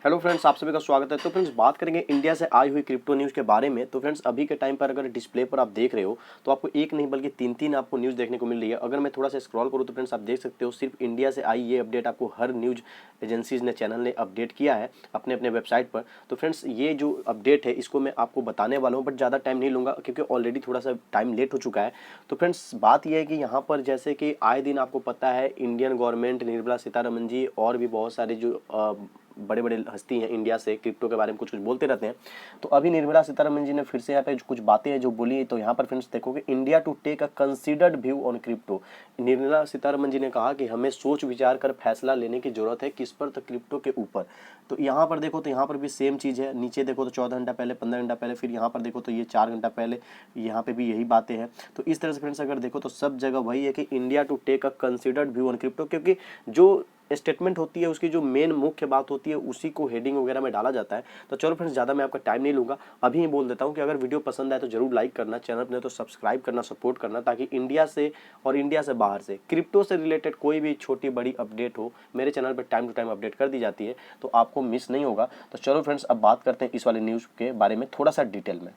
Hello friends, आप सभी का स्वागत है। तो फ्रेंड्स, बात करेंगे इंडिया से आई हुई क्रिप्टो न्यूज़ के बारे में। तो फ्रेंड्स, अभी के टाइम पर अगर डिस्प्ले पर आप देख रहे हो तो आपको एक नहीं बल्कि तीन तीन आपको न्यूज़ देखने को मिल रही है। अगर मैं थोड़ा सा स्क्रॉल करूँ तो फ्रेंड्स आप देख सकते हो, सिर्फ इंडिया से आई ये अपडेट आपको हर न्यूज़ एजेंसीज ने, चैनल ने अपडेट किया है अपने अपने वेबसाइट पर। तो फ्रेंड्स, ये जो अपडेट है इसको मैं आपको बताने वाला हूँ, बट ज़्यादा टाइम नहीं लूँगा क्योंकि ऑलरेडी थोड़ा सा टाइम लेट हो चुका है। तो फ्रेंड्स, बात यह है कि यहाँ पर जैसे कि आए दिन आपको पता है इंडियन गवर्नमेंट, निर्मला सीतारमण जी और भी बहुत सारे जो बड़े बड़े हस्ती हैं इंडिया से, क्रिप्टो के बारे में कुछ कुछ बोलते रहते हैं। तो अभी निर्मला सीतारमण जी ने फिर से यहाँ पे कुछ बातें हैं जो बोली। तो यहाँ पर फ्रेंड्स देखो कि India to take a considered view on crypto. Nirmala Sitharaman ji ने कहा कि हमें सोच विचार कर फैसला लेने की जरूरत है, किस पर, तो क्रिप्टो के ऊपर। तो यहाँ पर देखो तो यहाँ पर भी सेम चीज़ है। नीचे देखो तो 14 घंटा पहले, 15 घंटा पहले, फिर यहाँ पर देखो तो ये 4 घंटा पहले, यहाँ पे भी यही बातें हैं। तो इस तरह से फ्रेंड्स अगर देखो तो सब जगह वही है कि India to take a considered view on crypto, क्योंकि जो स्टेटमेंट होती है उसकी जो मेन मुख्य बात होती है उसी को हेडिंग वगैरह में डाला जाता है। तो चलो फ्रेंड्स, ज़्यादा मैं आपका टाइम नहीं लूँगा, अभी ही बोल देता हूँ कि अगर वीडियो पसंद आए तो जरूर लाइक करना, चैनल ने तो सब्सक्राइब करना, सपोर्ट करना, ताकि इंडिया से और इंडिया से बाहर से क्रिप्टो से रिलेटेड कोई भी छोटी बड़ी अपडेट हो मेरे चैनल पर टाइम टू टाइम अपडेट कर दी जाती है, तो आपको मिस नहीं होगा। तो चलो फ्रेंड्स, अब बात करते हैं इस वाले न्यूज़ के बारे में थोड़ा सा डिटेल में।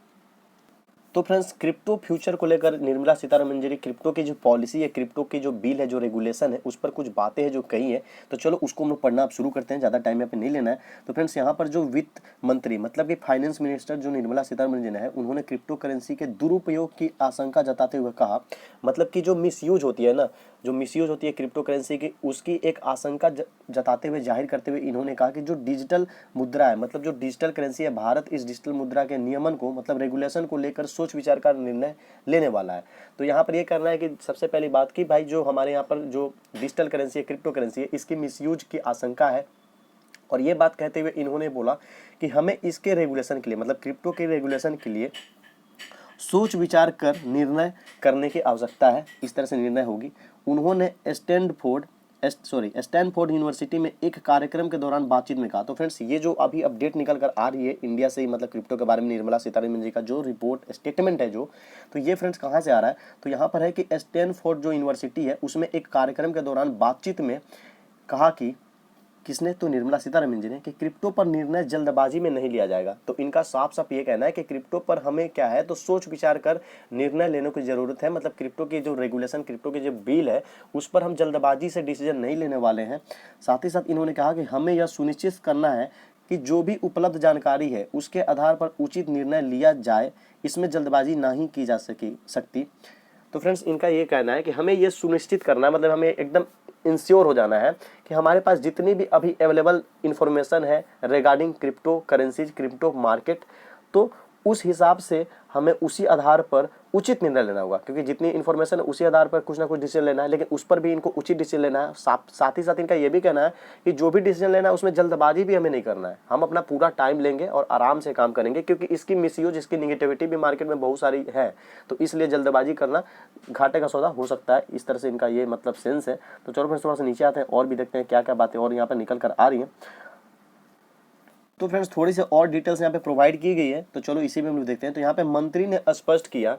तो फ्रेंड्स, क्रिप्टो फ्यूचर को लेकर निर्मला सीतारमण जी ने क्रिप्टो की जो पॉलिसी है, क्रिप्टो की जो बिल है, जो रेगुलेशन है, उस पर कुछ बातें हैं जो कही है। तो चलो उसको हम लोग पढ़ना आप शुरू करते हैं, ज़्यादा टाइम यहाँ पे नहीं लेना है। तो फ्रेंड्स, यहाँ पर जो वित्त मंत्री मतलब कि फाइनेंस मिनिस्टर जो निर्मला सीतारमण जी ने है, उन्होंने क्रिप्टो करेंसी के दुरुपयोग की आशंका जताते हुए कहा, मतलब कि जो मिसयूज होती है ना, जो मिसयूज होती है क्रिप्टो करेंसी की, उसकी एक आशंका जताते हुए, जाहिर करते हुए इन्होंने कहा कि जो डिजिटल मुद्रा है, मतलब जो डिजिटल करेंसी है, भारत इस डिजिटल मुद्रा के नियमन को, मतलब रेगुलेशन को लेकर सोच विचार का निर्णय लेने वाला है। तो यहाँ पर ये करना है कि सबसे पहली बात कि भाई जो हमारे यहाँ पर जो डिजिटल करेंसी है, क्रिप्टो करेंसी है, इसकी मिसयूज की आशंका है। और ये बात कहते हुए इन्होंने बोला कि हमें इसके रेगुलेशन के लिए, मतलब क्रिप्टो के रेगुलेशन के लिए सोच विचार कर निर्णय करने की आवश्यकता है। इस तरह से निर्णय होगी। उन्होंने स्टैनफोर्ड यूनिवर्सिटी में एक कार्यक्रम के दौरान बातचीत में कहा। तो फ्रेंड्स, ये जो अभी अपडेट निकल कर आ रही है इंडिया से ही, मतलब क्रिप्टो के बारे में निर्मला सीतारमण जी का जो रिपोर्ट स्टेटमेंट है जो, तो ये फ्रेंड्स कहाँ से आ रहा है, तो यहाँ पर है कि स्टैनफोर्ड जो यूनिवर्सिटी है उसमें एक कार्यक्रम के दौरान बातचीत में कहा कि किसने, तो निर्मला सीतारमण जी ने, कि क्रिप्टो पर निर्णय जल्दबाजी में नहीं लिया जाएगा। तो इनका साफ साफ ये कहना है कि क्रिप्टो पर हमें क्या है, तो सोच विचार कर निर्णय लेने की जरूरत है। मतलब क्रिप्टो की जो रेगुलेशन, क्रिप्टो की जो बिल है, उस पर हम जल्दबाजी से डिसीजन नहीं लेने वाले हैं। साथ ही साथ इन्होंने कहा कि हमें यह सुनिश्चित करना है कि जो भी उपलब्ध जानकारी है उसके आधार पर उचित निर्णय लिया जाए, इसमें जल्दबाजी नहीं की जा सकती। तो फ्रेंड्स, इनका ये कहना है कि हमें ये सुनिश्चित करना है, मतलब हमें एकदम इंश्योर हो जाना है कि हमारे पास जितनी भी अभी अवेलेबल इंफॉर्मेशन है regarding crypto currencies, crypto market, तो उस हिसाब से हमें उसी आधार पर उचित निर्णय लेना होगा। क्योंकि जितनी इन्फॉर्मेशन है उसी आधार पर कुछ ना कुछ डिसीजन लेना है, लेकिन उस पर भी इनको उचित डिसीजन लेना है। साथ ही साथ इनका ये भी कहना है कि जो भी डिसीजन लेना है उसमें जल्दबाजी भी हमें नहीं करना है, हम अपना पूरा टाइम लेंगे और आराम से काम करेंगे, क्योंकि इसकी मिसयूज, इसकी निगेटिविटी भी मार्केट में बहुत सारी है। तो इसलिए जल्दबाजी करना घाटे का सौदा हो सकता है। इस तरह से इनका ये मतलब सेंस है। तो चलो फिर थोड़ा सा नीचे आते हैं और भी देखते हैं क्या क्या बातें और यहाँ पर निकल कर आ रही हैं। तो फ्रेंड्स, थोड़ी सी और डिटेल्स यहाँ पे प्रोवाइड की गई है, तो चलो इसी में हम लोग देखते हैं। तो यहाँ पे मंत्री ने स्पष्ट किया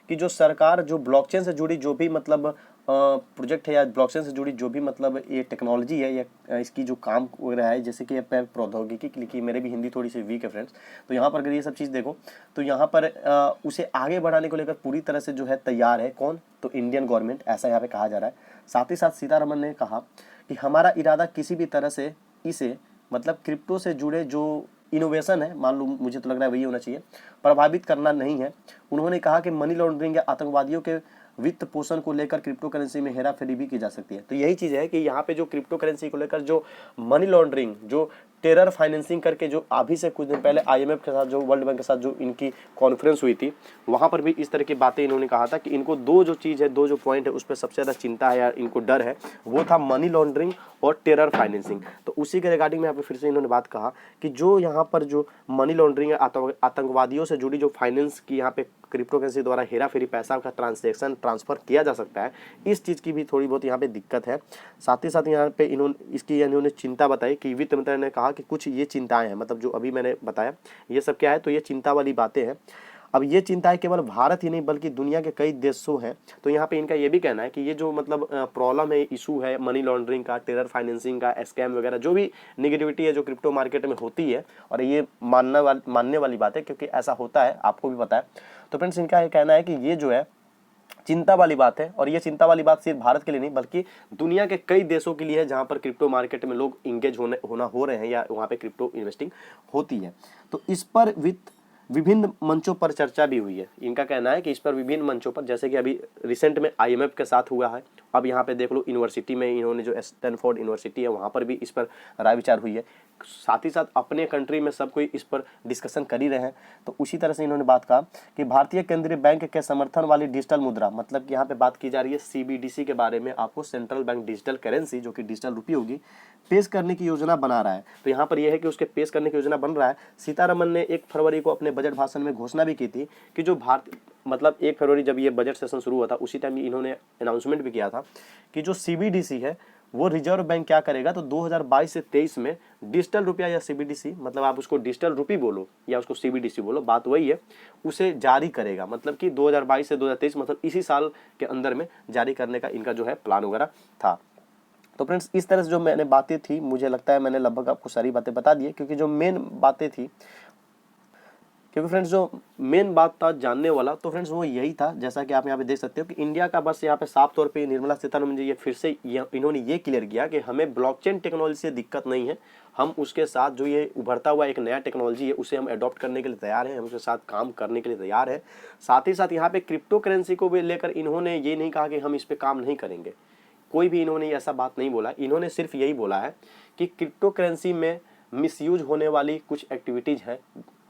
कि जो सरकार जो ब्लॉकचेन से जुड़ी जो भी मतलब प्रोजेक्ट है या ब्लॉकचेन से जुड़ी जो भी मतलब ये टेक्नोलॉजी है या इसकी जो काम वगैरह है, जैसे कि प्रौद्योगिकी की, मेरे भी हिंदी थोड़ी सी वीक है फ्रेंड्स, तो यहाँ पर अगर ये सब चीज़ देखो तो यहाँ पर उसे आगे बढ़ाने को लेकर पूरी तरह से जो है तैयार है। कौन, तो इंडियन गवर्नमेंट, ऐसा यहाँ पे कहा जा रहा है। साथ ही साथ सीतारमण ने कहा कि हमारा इरादा किसी भी तरह से इसे, मतलब क्रिप्टो से जुड़े जो इनोवेशन है, मान लो मुझे तो लग रहा है वही होना चाहिए, प्रभावित करना नहीं है। उन्होंने कहा कि मनी लॉन्ड्रिंग या आतंकवादियों के वित्त पोषण को लेकर क्रिप्टो करेंसी में हेरा फेरी भी की जा सकती है। तो यही चीज़ है कि यहाँ पे जो क्रिप्टो करेंसी को लेकर जो मनी लॉन्ड्रिंग, जो टेरर फाइनेंसिंग करके, जो अभी से कुछ दिन पहले आईएमएफ के साथ, जो वर्ल्ड बैंक के साथ जो इनकी कॉन्फ्रेंस हुई थी, वहाँ पर भी इस तरह की बातें इन्होंने कहा था कि इनको दो जो चीज़ है, दो जो पॉइंट है उस पर सबसे ज़्यादा चिंता है या इनको डर है, वो था मनी लॉन्ड्रिंग और टेरर फाइनेंसिंग। तो उसी के रिगार्डिंग में यहाँ पे फिर से इन्होंने बात कहा कि जो यहाँ पर जो मनी लॉन्ड्रिंग है, आतंकवादियों से जुड़ी जो फाइनेंस की यहाँ पे क्रिप्टो करेंसी द्वारा हेरा फेरी, पैसा का ट्रांसलेशन ट्रांसफर किया जा सकता है, इस चीज़ की भी थोड़ी बहुत यहाँ पे दिक्कत है। साथ ही साथ यहाँ पे इन्होंने चिंता बताई कि वित्त मंत्री ने कहा कि कुछ ये चिंताएं हैं, मतलब जो अभी मैंने बताया ये सब क्या है, तो ये चिंता वाली बातें हैं। अब ये चिंता है केवल भारत ही नहीं बल्कि दुनिया के कई देशों हैं। तो यहाँ पे इनका ये भी कहना है कि ये जो मतलब प्रॉब्लम है, इशू है मनी लॉन्ड्रिंग का, टेरर फाइनेंसिंग का, स्कैम वगैरह जो भी निगेटिविटी है जो क्रिप्टो मार्केट में होती है, और ये मानने वाली बात है क्योंकि ऐसा होता है, आपको भी पता है। तो फ्रेंड्स इनका ये कहना है कि ये जो है चिंता वाली बात है, और ये चिंता वाली बात सिर्फ भारत के लिए नहीं बल्कि दुनिया के कई देशों के लिए है जहां पर क्रिप्टो मार्केट में लोग इंगेज हो रहे हैं या वहां पे क्रिप्टो इन्वेस्टिंग होती है। तो इस पर विभिन्न मंचों पर चर्चा भी हुई है। इनका कहना है कि इस पर विभिन्न मंचों पर, जैसे कि अभी रिसेंट में IMF के साथ हुआ है, अब यहाँ पे देख लो यूनिवर्सिटी में इन्होंने जो स्टैनफोर्ड यूनिवर्सिटी है वहाँ पर भी इस पर राय विचार हुई है। साथ ही साथ अपने कंट्री में सब कोई इस पर डिस्कशन कर ही रहे हैं। तो उसी तरह से इन्होंने बात कहा कि भारतीय केंद्रीय बैंक के समर्थन वाली डिजिटल मुद्रा, मतलब कि यहाँ पे बात की जा रही है CBDC के बारे में, आपको सेंट्रल बैंक डिजिटल करेंसी जो कि डिजिटल रुपये होगी, पेश करने की योजना बना रहा है। तो यहाँ पर यह है कि उसके पेश करने की योजना बन रहा है। सीतारमन ने 1 फरवरी को अपने बजट भाषण में घोषणा भी की थी कि जो मतलब 1 फरवरी जब ये बजट सेशन शुरू हुआ था उसी टाइम इन्होंने अनाउंसमेंट भी किया था कि जो CBDC है वो रिजर्व बैंक क्या करेगा, तो 2022 से 23 में डिजिटल रुपया या CBDC, मतलब आप उसको डिजिटल रुपी बोलो या उसको CBDC बोलो, बात वही है, उसे जारी करेगा। मतलब कि 2022 से 2023 मतलब इसी साल के अंदर में जारी करने का इनका जो है प्लान वगैरह था। तो फ्रेंड्स इस तरह से जो मैंने बातें थी, मुझे लगता है मैंने लगभग आपको सारी बातें बता दी है, क्योंकि जो मेन बातें थी, क्योंकि फ्रेंड्स जो मेन बात था जानने वाला, तो फ्रेंड्स वो यही था, जैसा कि आप यहाँ पे देख सकते हो कि इंडिया का बस यहाँ पे साफ तौर पे निर्मला सीतारमण जी ये फिर से इन्होंने ये क्लियर किया कि हमें ब्लॉकचेन टेक्नोलॉजी से दिक्कत नहीं है, हम उसके साथ जो ये उभरता हुआ एक नया टेक्नोलॉजी है उसे हम अडॉप्ट करने के लिए तैयार हैं, हम उसके साथ काम करने के लिए तैयार है। साथ ही साथ यहाँ पे क्रिप्टो करेंसी को भी लेकर इन्होंने ये नहीं कहा कि हम इस पर काम नहीं करेंगे, कोई भी इन्होंने ऐसा बात नहीं बोला। इन्होंने सिर्फ यही बोला है कि क्रिप्टो करेंसी में मिसयूज होने वाली कुछ एक्टिविटीज़ है,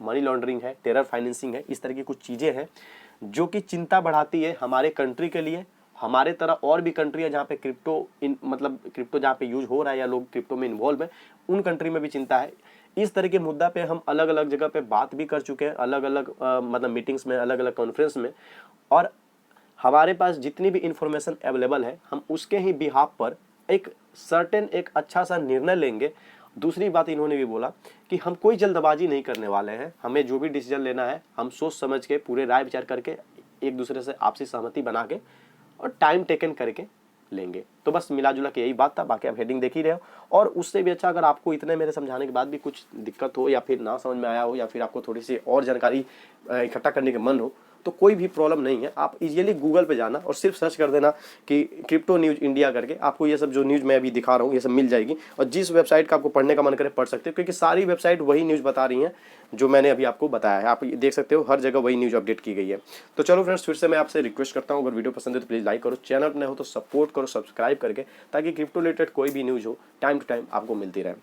मनी लॉन्ड्रिंग है, टेरर फाइनेंसिंग है, इस तरह की कुछ चीज़ें हैं जो कि चिंता बढ़ाती है हमारे कंट्री के लिए। हमारे तरह और भी कंट्री है जहाँ पे मतलब क्रिप्टो जहाँ पे यूज हो रहा है या लोग क्रिप्टो में इन्वॉल्व है, उन कंट्री में भी चिंता है। इस तरह के मुद्दा पे हम अलग अलग जगह पे बात भी कर चुके हैं, अलग अलग मतलब मीटिंग्स में, अलग अलग कॉन्फ्रेंस में, और हमारे पास जितनी भी इंफॉर्मेशन अवेलेबल है हम उसके ही बिहाफ पर एक अच्छा सा निर्णय लेंगे। दूसरी बात इन्होंने भी बोला कि हम कोई जल्दबाजी नहीं करने वाले हैं, हमें जो भी डिसीजन लेना है हम सोच समझ के पूरे राय विचार करके एक दूसरे से आपसी सहमति बना के और टाइम टेकन करके लेंगे। तो बस मिला जुला के यही बात था, बाकी आप हेडिंग देख ही रहे हो। और उससे भी अच्छा अगर आपको इतने मेरे समझाने के बाद भी कुछ दिक्कत हो या फिर ना समझ में आया हो या फिर आपको थोड़ी सी और जानकारी इकट्ठा करने के मन हो, तो कोई भी प्रॉब्लम नहीं है, आप इजीली गूगल पे जाना और सिर्फ सर्च कर देना कि क्रिप्टो न्यूज़ इंडिया करके, आपको ये सब जो न्यूज़ मैं अभी दिखा रहा हूँ ये सब मिल जाएगी। और जिस वेबसाइट का आपको पढ़ने का मन करे पढ़ सकते हो, क्योंकि सारी वेबसाइट वही न्यूज़ बता रही हैं जो मैंने अभी आपको बताया है। आप देख सकते हो हर जगह वही न्यूज़ अपडेट की गई है। तो चलो फ्रेंड्स, फिर से मैं आपसे रिक्वेस्ट करता हूँ, अगर वीडियो पसंद है तो प्लीज़ लाइक करो, चैनल पर नए हो तो सपोर्ट करो सब्सक्राइब करके, ताकि क्रिप्टो रिलेटेड कोई भी न्यूज़ हो टाइम टू टाइम आपको मिलती रहे।